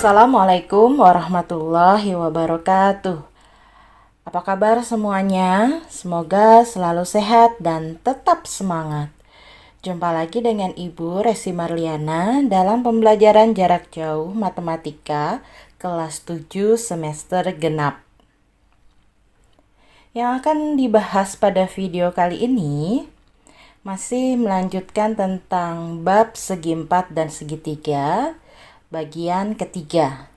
Assalamualaikum warahmatullahi wabarakatuh. Apa kabar semuanya? Semoga selalu sehat dan tetap semangat. Jumpa lagi dengan Ibu Resi Marliana dalam pembelajaran jarak jauh matematika kelas 7 semester genap. Yang akan dibahas pada video kali ini masih melanjutkan tentang bab segi 4 dan segitiga bagian ketiga.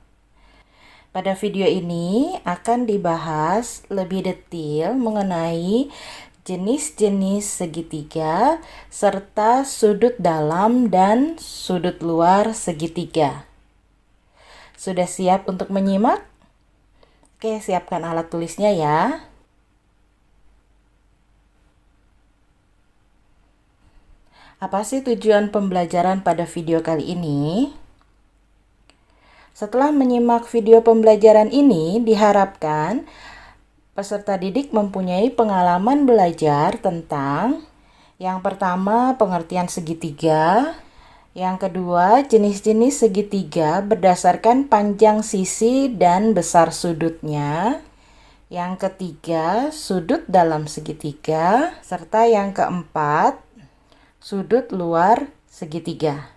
Pada video ini akan dibahas lebih detail mengenai jenis-jenis segitiga serta sudut dalam dan sudut luar segitiga. Sudah siap untuk menyimak? Oke, siapkan alat tulisnya ya. Apa sih tujuan pembelajaran pada video kali ini? Setelah menyimak video pembelajaran ini, diharapkan peserta didik mempunyai pengalaman belajar tentang yang pertama, pengertian segitiga, yang kedua, jenis-jenis segitiga berdasarkan panjang sisi dan besar sudutnya, yang ketiga, sudut dalam segitiga, serta yang keempat, sudut luar segitiga.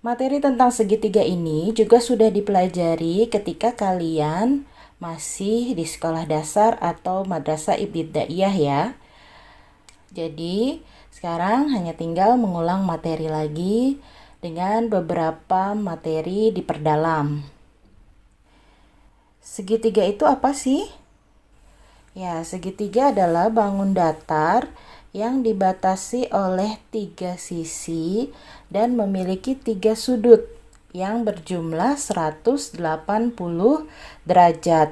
Materi tentang segitiga ini juga sudah dipelajari ketika kalian masih di sekolah dasar atau madrasah ibtidaiyah ya. Jadi, sekarang hanya tinggal mengulang materi lagi dengan beberapa materi diperdalam. Segitiga itu apa sih? Ya, segitiga adalah bangun datar yang dibatasi oleh 3 sisi dan memiliki 3 sudut yang berjumlah 180 derajat.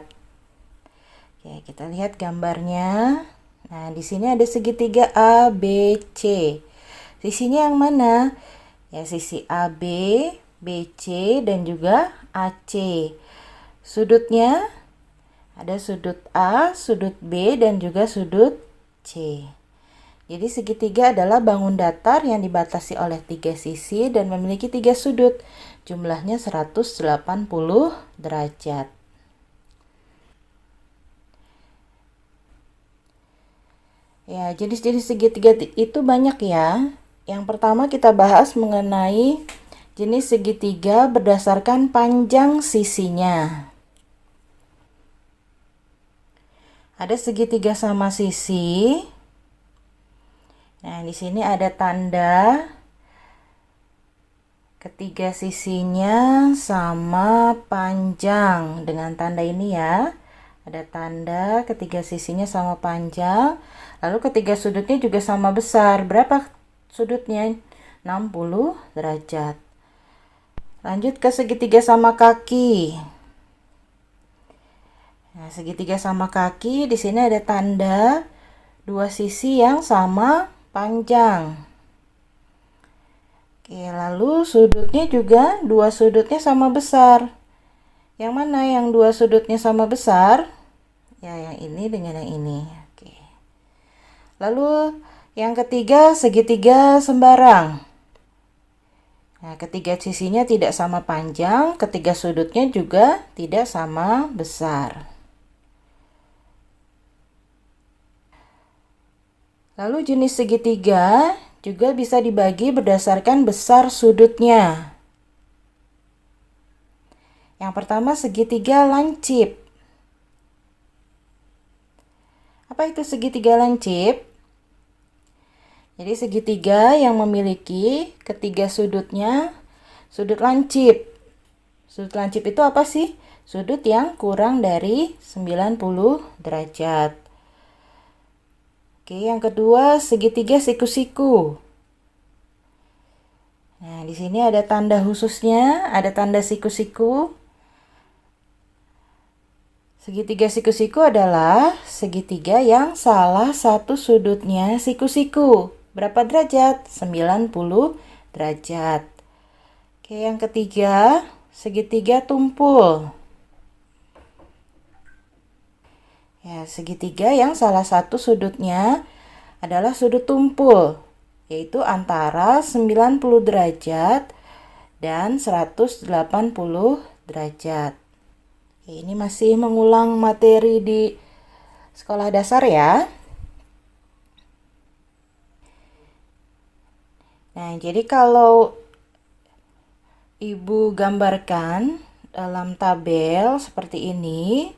Oke, kita lihat gambarnya. Nah, di sini ada segitiga A, B, C. Sisinya yang mana? Ya, sisi AB, BC, dan juga AC. Sudutnya ada sudut A, sudut B, dan juga sudut C. Jadi segitiga adalah bangun datar yang dibatasi oleh 3 sisi dan memiliki 3 sudut. Jumlahnya 180 derajat. Ya, jenis-jenis segitiga itu banyak ya. Yang pertama kita bahas mengenai jenis segitiga berdasarkan panjang sisinya. Ada segitiga sama sisi. Nah, di sini ada tanda ketiga sisinya sama panjang. Dengan tanda ini ya, ada tanda ketiga sisinya sama panjang. Lalu ketiga sudutnya juga sama besar. Berapa sudutnya? 60 derajat. Lanjut ke segitiga sama kaki. Nah, segitiga sama kaki, di sini ada tanda dua sisi yang sama panjang. Oke, lalu sudutnya juga dua sudutnya sama besar. Yang mana yang dua sudutnya sama besar? Ya, yang ini dengan yang ini. Oke. Lalu yang ketiga, segitiga sembarang. Nah, ketiga sisinya tidak sama panjang, ketiga sudutnya juga tidak sama besar. Lalu jenis segitiga juga bisa dibagi berdasarkan besar sudutnya. Yang pertama segitiga lancip. Apa itu segitiga lancip? Jadi segitiga yang memiliki ketiga sudutnya sudut lancip. Sudut lancip itu apa sih? Sudut yang kurang dari 90 derajat. Oke, yang kedua segitiga siku-siku. Nah, di sini ada tanda khususnya, ada tanda siku-siku. Segitiga siku-siku adalah segitiga yang salah satu sudutnya siku-siku. Berapa derajat? 90 derajat. Oke, yang ketiga, segitiga tumpul. Ya, segitiga yang salah satu sudutnya adalah sudut tumpul, yaitu antara 90 derajat dan 180 derajat. Ini masih mengulang materi di sekolah dasar ya. Nah, jadi kalau Ibu gambarkan dalam tabel seperti ini,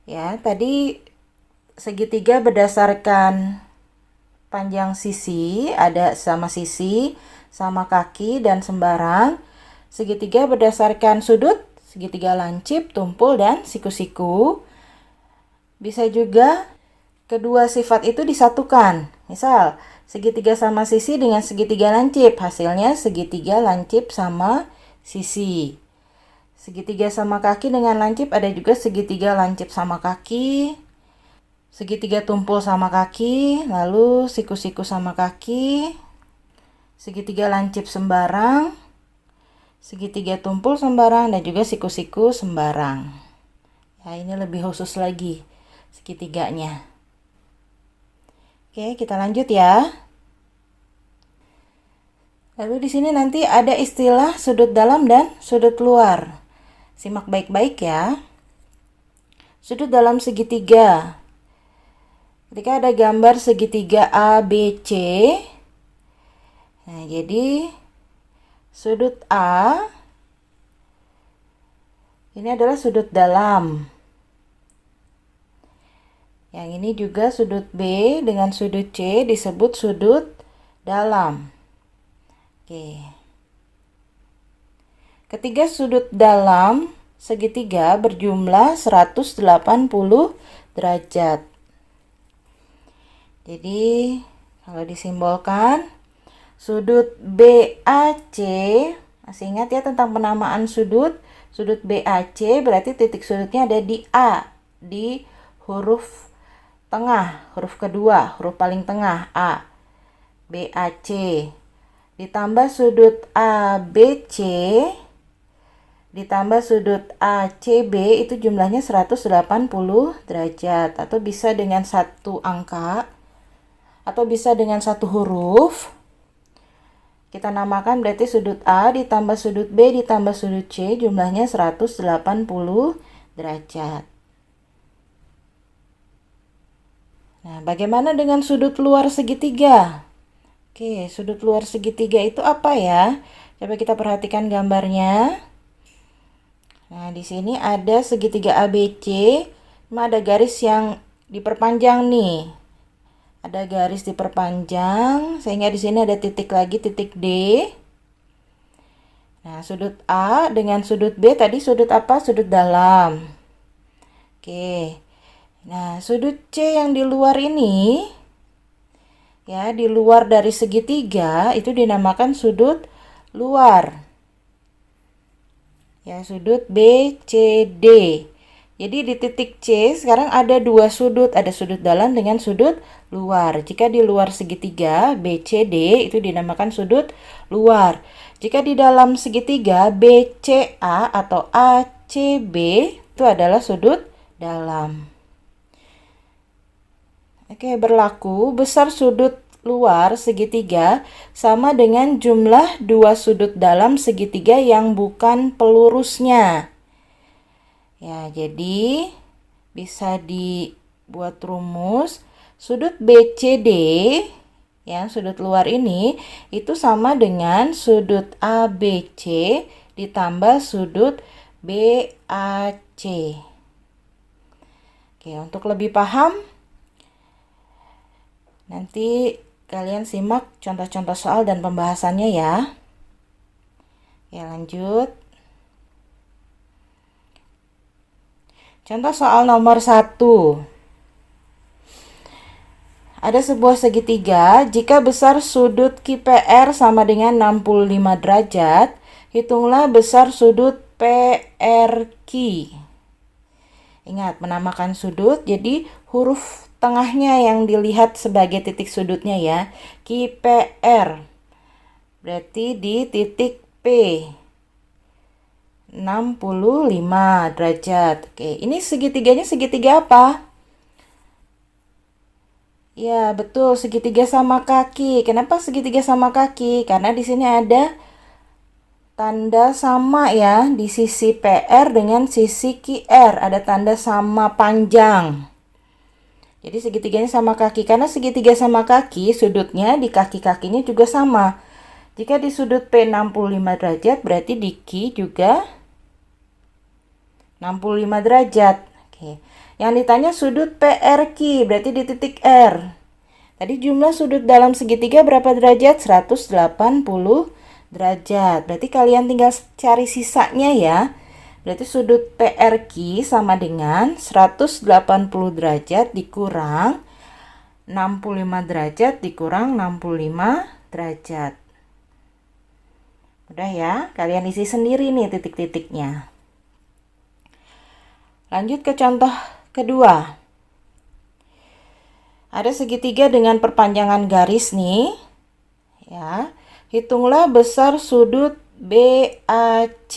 ya, tadi segitiga berdasarkan panjang sisi, ada sama sisi, sama kaki, dan sembarang. Segitiga berdasarkan sudut, segitiga lancip, tumpul, dan siku-siku. Bisa juga kedua sifat itu disatukan. Misal, segitiga sama sisi dengan segitiga lancip, hasilnya segitiga lancip sama sisi. Segitiga sama kaki dengan lancip, ada juga segitiga lancip sama kaki. Segitiga tumpul sama kaki, lalu siku-siku sama kaki. Segitiga lancip sembarang, segitiga tumpul sembarang, dan juga siku-siku sembarang. Ya, ini lebih khusus lagi segitiganya. Oke, kita lanjut ya. Lalu di sini nanti ada istilah sudut dalam dan sudut luar. Simak baik-baik ya. Sudut dalam segitiga. Ketika ada gambar segitiga ABC, nah jadi sudut A ini adalah sudut dalam. Yang ini juga sudut B dengan sudut C disebut sudut dalam. Oke. Ketiga sudut dalam segitiga berjumlah 180 derajat. Jadi, kalau disimbolkan sudut BAC, masih ingat ya tentang penamaan sudut? Sudut BAC berarti titik sudutnya ada di A, di huruf tengah, huruf kedua, huruf paling tengah A, BAC. Ditambah sudut ABC, ditambah sudut ACB, itu jumlahnya 180 derajat. Atau bisa dengan satu angka, atau bisa dengan satu huruf. Kita namakan berarti sudut A ditambah sudut B ditambah sudut C, jumlahnya 180 derajat. Nah, bagaimana dengan sudut luar segitiga? Oke, sudut luar segitiga itu apa ya? Coba kita perhatikan gambarnya. Nah, di sini ada segitiga ABC, cuma ada garis yang diperpanjang nih. Ada garis diperpanjang, sehingga di sini ada titik lagi, titik D. Nah, sudut A dengan sudut B tadi sudut apa? Sudut dalam. Oke. Nah, sudut C yang di luar ini, ya, di luar dari segitiga, itu dinamakan sudut luar. Ya, sudut BCD. Jadi di titik C sekarang ada dua sudut, ada sudut dalam dengan sudut luar. Jika di luar segitiga BCD itu dinamakan sudut luar. Jika di dalam segitiga BCA atau ACB itu adalah sudut dalam. Oke, berlaku besar sudut luar segitiga sama dengan jumlah dua sudut dalam segitiga yang bukan pelurusnya. Ya, jadi bisa dibuat rumus sudut BCD, ya, sudut luar ini itu sama dengan sudut ABC ditambah sudut BAC. Oke, untuk lebih paham, nanti kalian simak contoh-contoh soal dan pembahasannya ya. Ya, lanjut. Contoh soal nomor 1. Ada sebuah segitiga, jika besar sudut QPR sama dengan 65 derajat, hitunglah besar sudut PRQ. Ingat, menamakan sudut, jadi huruf tengahnya yang dilihat sebagai titik sudutnya ya. QPR. Berarti di titik P. 65 derajat. Oke, ini segitiganya segitiga apa? Ya, betul, segitiga sama kaki. Kenapa segitiga sama kaki? Karena di sini ada tanda sama ya di sisi PR dengan sisi QR. Ada tanda sama panjang. Jadi segitiganya sama kaki. Karena segitiga sama kaki, sudutnya di kaki-kakinya juga sama. Jika di sudut P 65 derajat, berarti di Q juga 65 derajat. Oke. Yang ditanya sudut PRQ, berarti di titik R. Tadi jumlah sudut dalam segitiga berapa derajat? 180 derajat. Berarti kalian tinggal cari sisanya ya. Berarti sudut PRQ sama dengan 180 derajat dikurang 65 derajat dikurang 65 derajat. Udah ya, kalian isi sendiri nih titik-titiknya. Lanjut ke contoh kedua. Ada segitiga dengan perpanjangan garis nih. Ya. Hitunglah besar sudut BAC.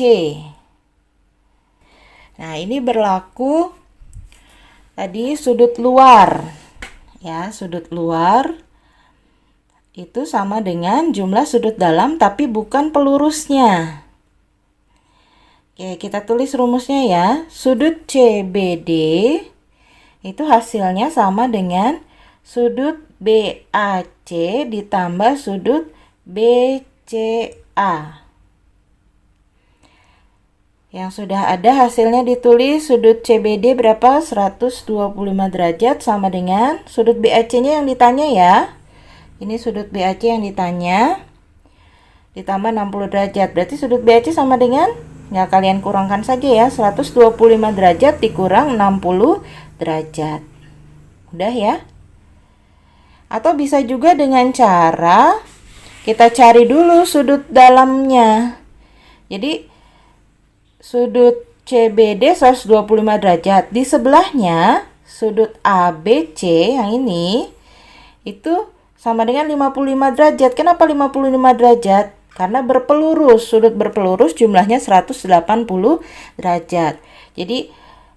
Nah, ini berlaku tadi sudut luar. Ya, sudut luar itu sama dengan jumlah sudut dalam tapi bukan pelurusnya. Oke, kita tulis rumusnya ya. Sudut CBD itu hasilnya sama dengan sudut BAC ditambah sudut BCA. Yang sudah ada hasilnya ditulis sudut CBD berapa? 125 derajat sama dengan sudut BAC-nya yang ditanya ya. Ini sudut BAC yang ditanya. Ditambah 60 derajat. Berarti sudut BAC sama dengan, ya kalian kurangkan saja ya, 125 derajat dikurang 60 derajat. Udah ya. Atau bisa juga dengan cara kita cari dulu sudut dalamnya. Jadi sudut CBD 125 derajat. Di sebelahnya sudut ABC yang ini itu sama dengan 55 derajat. Kenapa 55 derajat? Karena berpelurus. Sudut berpelurus jumlahnya 180 derajat. Jadi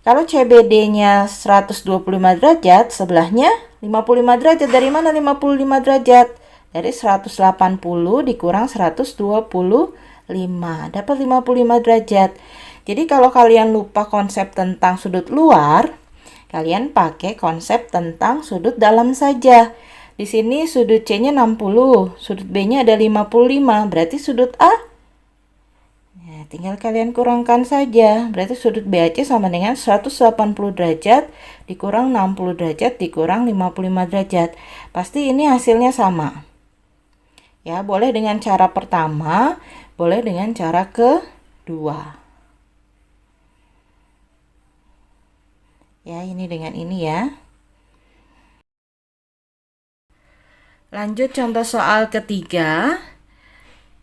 kalau CBD-nya 125 derajat, sebelahnya 55 derajat. Dari mana 55 derajat? Dari 180 dikurang 125. Dapat 55 derajat. Jadi kalau kalian lupa konsep tentang sudut luar, kalian pakai konsep tentang sudut dalam saja. Di sini sudut C-nya 60, sudut B-nya ada 55, berarti sudut A. Nah, tinggal kalian kurangkan saja. Berarti sudut BAC sama dengan 180 derajat dikurang 60 derajat dikurang 55 derajat. Pasti ini hasilnya sama. Ya, boleh dengan cara pertama, boleh dengan cara kedua. Ya, ini dengan ini ya. Lanjut contoh soal ketiga.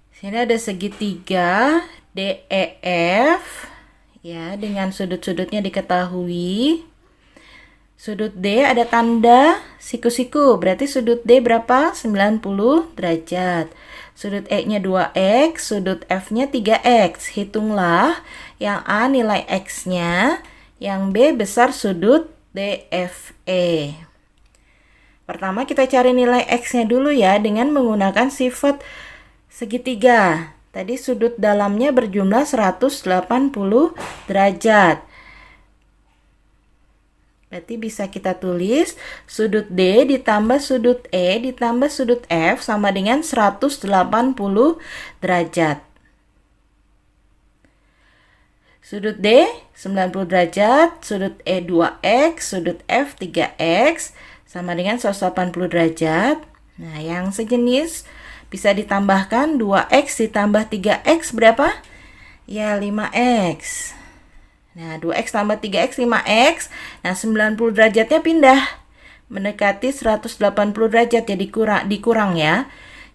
Sini ada segitiga DEF ya, dengan sudut-sudutnya diketahui. Sudut D ada tanda siku-siku, berarti sudut D berapa? 90 derajat. Sudut E-nya 2x, sudut F-nya 3x. Hitunglah yang A nilai X-nya, yang B besar sudut DFE. Pertama kita cari nilai X-nya dulu ya dengan menggunakan sifat segitiga. Tadi sudut dalamnya berjumlah 180 derajat. Berarti bisa kita tulis sudut D ditambah sudut E ditambah sudut F sama dengan 180 derajat. Sudut D 90 derajat, sudut E 2x, sudut F 3x sama dengan 180 derajat. Nah, yang sejenis bisa ditambahkan 2x ditambah 3x berapa? Ya, 5x. Nah, 2x tambah 3x 5x. Nah, 90 derajatnya pindah mendekati 180 derajat, jadi dikurang ya.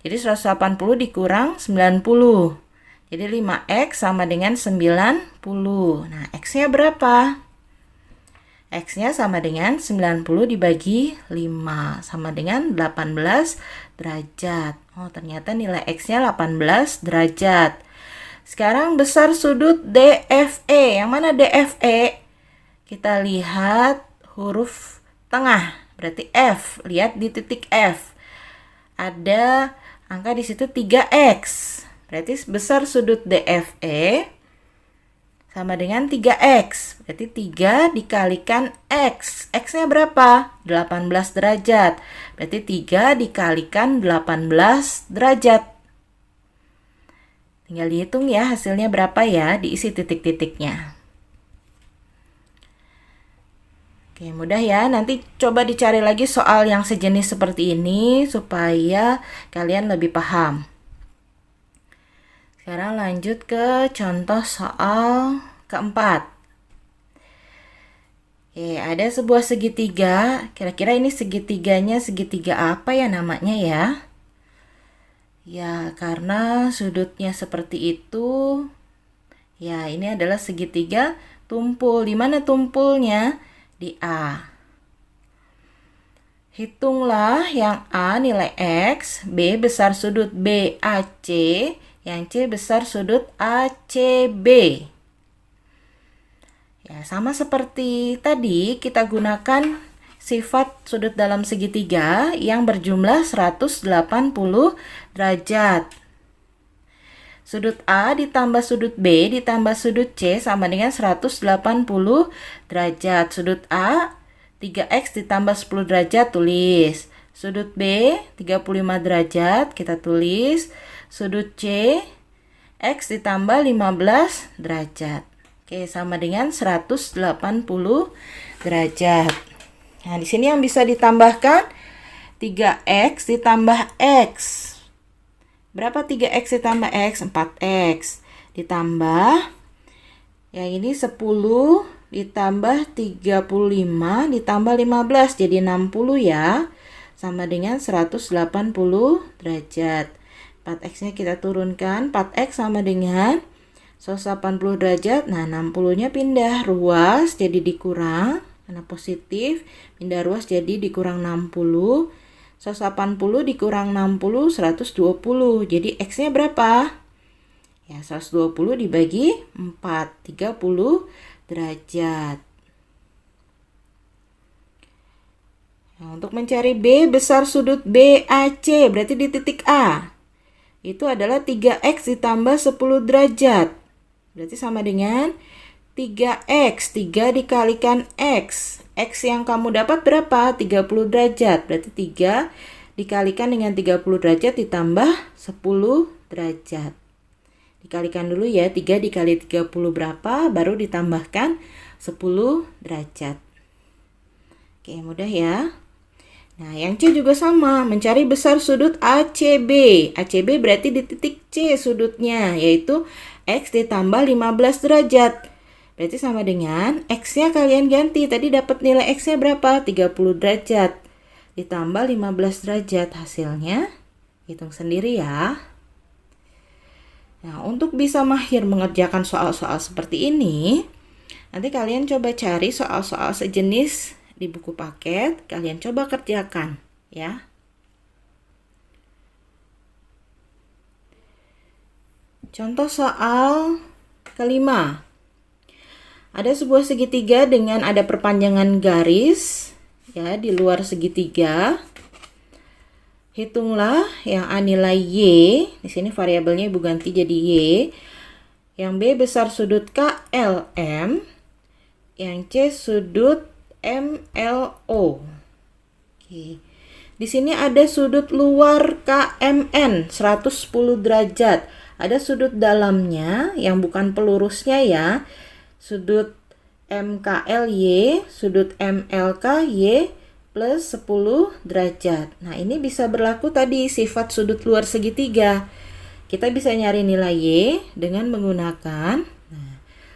Jadi 180 dikurang 90. Jadi 5x sama dengan 90. Nah, x-nya berapa? X-nya sama dengan 90 dibagi 5, sama dengan 18 derajat. Oh, ternyata nilai X-nya 18 derajat. Sekarang besar sudut DFE. Yang mana DFE? Kita lihat huruf tengah. berarti F. Lihat di titik F. Ada angka di situ 3x. Berarti besar sudut DFE sama dengan 3x. Berarti 3 dikalikan x. X-nya berapa? 18 derajat. Berarti 3 dikalikan 18 derajat. Tinggal dihitung ya hasilnya berapa ya, diisi titik-titiknya. Oke, mudah ya. Nanti coba dicari lagi soal yang sejenis seperti ini supaya kalian lebih paham. Sekarang lanjut ke contoh soal keempat. Oke, ada sebuah segitiga. Kira-kira ini segitiganya segitiga apa ya namanya ya? Ya, karena sudutnya seperti itu. Ya, ini adalah segitiga tumpul. Di mana tumpulnya? Di A. Hitunglah yang A nilai X, B besar sudut BAC, yang C besar sudut ACB. Ya, sama seperti tadi kita gunakan sifat sudut dalam segitiga yang berjumlah 180 derajat. Sudut A ditambah sudut B ditambah sudut C sama dengan 180 derajat. Sudut A 3x ditambah 10 derajat, tulis. Sudut B 35 derajat, kita tulis. Sudut C x ditambah 15 derajat. Oke, sama dengan 180 derajat. Nah, di sini yang bisa ditambahkan 3x ditambah x. Berapa 3x ditambah x? 4x. Ditambah yang ini 10 ditambah 35 ditambah 15 jadi 60 ya. Sama dengan 180 derajat. 4x-nya kita turunkan. 4x sama dengan 180 derajat. Nah, 60-nya pindah ruas jadi dikurang. Karena positif, pindah ruas jadi dikurang 60. 180 dikurang 60, 120. Jadi X-nya berapa? Ya, 120 dibagi 4, 30 derajat. Nah, untuk mencari B besar sudut BAC, berarti di titik A. Itu adalah 3x ditambah 10 derajat. Berarti sama dengan 3x. 3 dikalikan x. X yang kamu dapat berapa? 30 derajat. Berarti 3 dikalikan dengan 30 derajat ditambah 10 derajat. Dikalikan dulu ya. 3 dikali 30 berapa? Baru ditambahkan 10 derajat. Oke, mudah ya. Nah, yang C juga sama, mencari besar sudut ACB. ACB berarti di titik C sudutnya, yaitu X ditambah 15 derajat. Berarti sama dengan X-nya kalian ganti. Tadi dapat nilai X-nya berapa? 30 derajat. Ditambah 15 derajat hasilnya. Hitung sendiri ya. Nah, untuk bisa mahir mengerjakan soal-soal seperti ini, nanti kalian coba cari soal-soal sejenis di buku paket, kalian coba kerjakan ya. Contoh soal kelima. Ada sebuah segitiga dengan ada perpanjangan garis ya di luar segitiga. Hitunglah yang A nilai Y, di sini variabelnya Ibu ganti jadi Y. Yang B besar sudut KLM, yang C sudut MLO. Oke. Di sini ada sudut luar KMN 110 derajat. Ada sudut dalamnya yang bukan pelurusnya ya. Sudut MKLY, sudut MLKY plus 10 derajat. Nah, ini bisa berlaku tadi sifat sudut luar segitiga. Kita bisa nyari nilai Y dengan menggunakan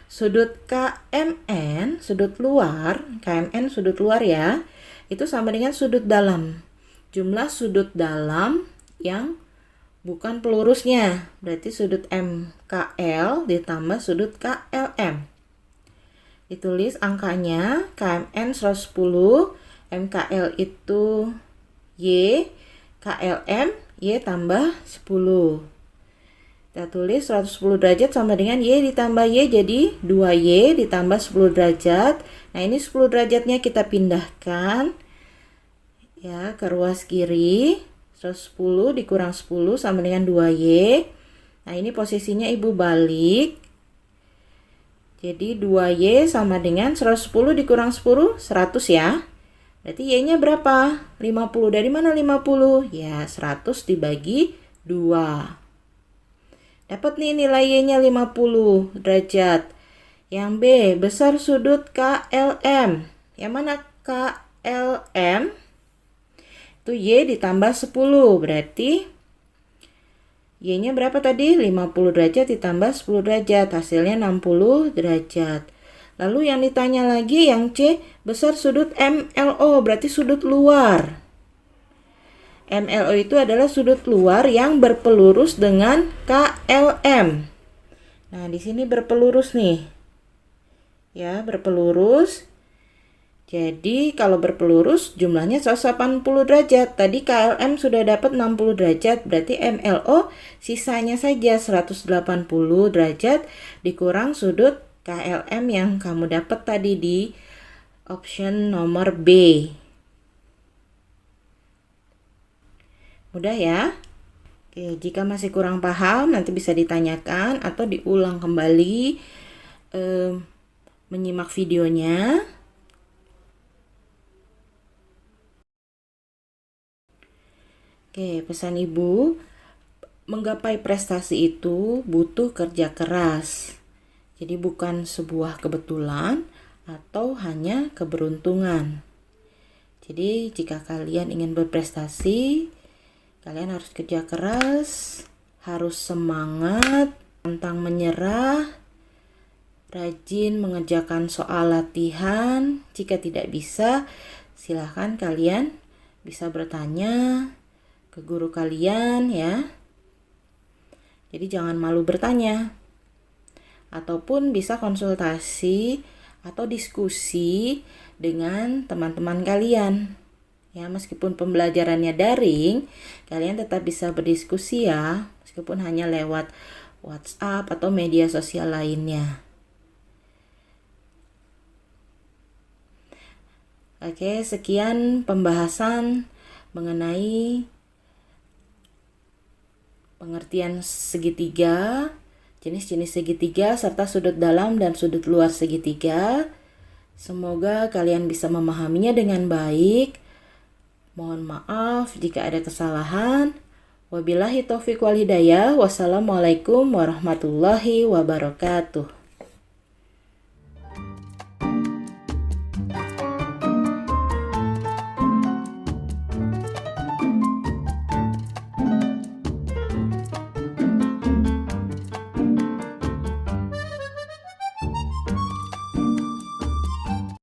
sudut KMN, sudut luar, KMN sudut luar ya, itu sama dengan sudut dalam. Jumlah sudut dalam yang bukan pelurusnya. Berarti sudut MKL ditambah sudut KLM. Ditulis angkanya, KMN 110, MKL itu Y, KLM Y tambah 10. Kita tulis 110 derajat sama dengan Y ditambah Y jadi 2Y ditambah 10 derajat. Nah, ini 10 derajatnya kita pindahkan. Ya, ke ruas kiri. 110 dikurang 10 sama dengan 2Y. Nah, ini posisinya Ibu balik. Jadi 2Y sama dengan 110 dikurang 10, 100 ya. Berarti Y-nya berapa? 50. Dari mana 50? Ya, 100 dibagi 2. Dapat nih nilai Y-nya 50 derajat. Yang B, besar sudut KLM. Yang mana KLM? Itu Y ditambah 10. Berarti Y-nya berapa tadi? 50 derajat ditambah 10 derajat. Hasilnya 60 derajat. Lalu yang ditanya lagi yang C, besar sudut MLO. Berarti sudut luar. MLO itu adalah sudut luar yang berpelurus dengan KLM. Nah, di sini berpelurus nih. Ya, berpelurus. Jadi kalau berpelurus jumlahnya 180 derajat. Tadi KLM sudah dapat 60 derajat, berarti MLO sisanya saja 180 derajat dikurang sudut KLM yang kamu dapat tadi di option nomor B. Mudah ya? Oke, jika masih kurang paham nanti bisa ditanyakan atau diulang kembali menyimak videonya. Oke, pesan Ibu, menggapai prestasi itu butuh kerja keras. Jadi bukan sebuah kebetulan atau hanya keberuntungan. Jadi jika kalian ingin berprestasi, kalian harus kerja keras, harus semangat, pantang menyerah, rajin mengerjakan soal latihan. Jika tidak bisa, silahkan kalian bisa bertanya ke guru kalian ya. Jadi jangan malu bertanya. Ataupun bisa konsultasi atau diskusi dengan teman-teman kalian. Ya, meskipun pembelajarannya daring, kalian tetap bisa berdiskusi ya, meskipun hanya lewat WhatsApp atau media sosial lainnya. Oke, sekian pembahasan mengenai pengertian segitiga, jenis-jenis segitiga, serta sudut dalam dan sudut luar segitiga. Semoga kalian bisa memahaminya dengan baik. Mohon maaf jika ada kesalahan. Wabillahi taufiq wal hidayah. Wassalamualaikum warahmatullahi wabarakatuh.